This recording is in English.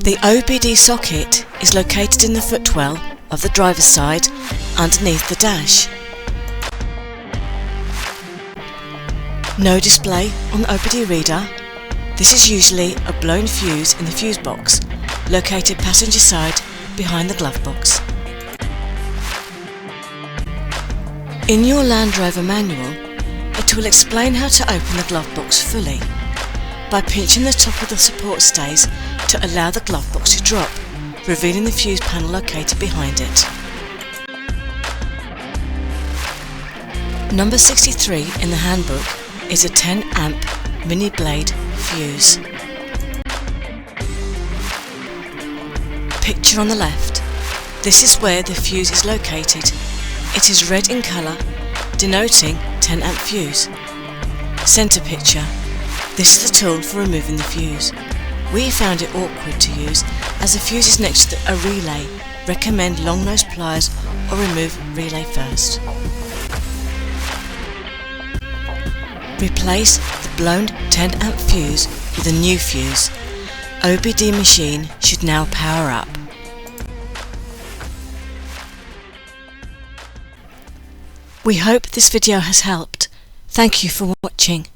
The OBD socket is located in the footwell of the driver's side underneath the dash. No display on the OBD reader. This is usually a blown fuse in the fuse box, located passenger side behind the glove box. In your Land Rover manual, it will explain how to open the glove box fully by pinching the top of the support stays to allow the glove box to drop, revealing the fuse panel located behind it. Number 63 in the handbook is a 10 amp mini blade fuse. Picture on the left. This is where the fuse is located. It is red in colour, denoting 10 amp fuse. Centre picture. This is the tool for removing the fuse. We found it awkward to use as the fuse is next to a relay. Recommend long nose pliers or remove relay first. Replace the blown 10 amp fuse with a new fuse. OBD machine should now power up. We hope this video has helped. Thank you for watching.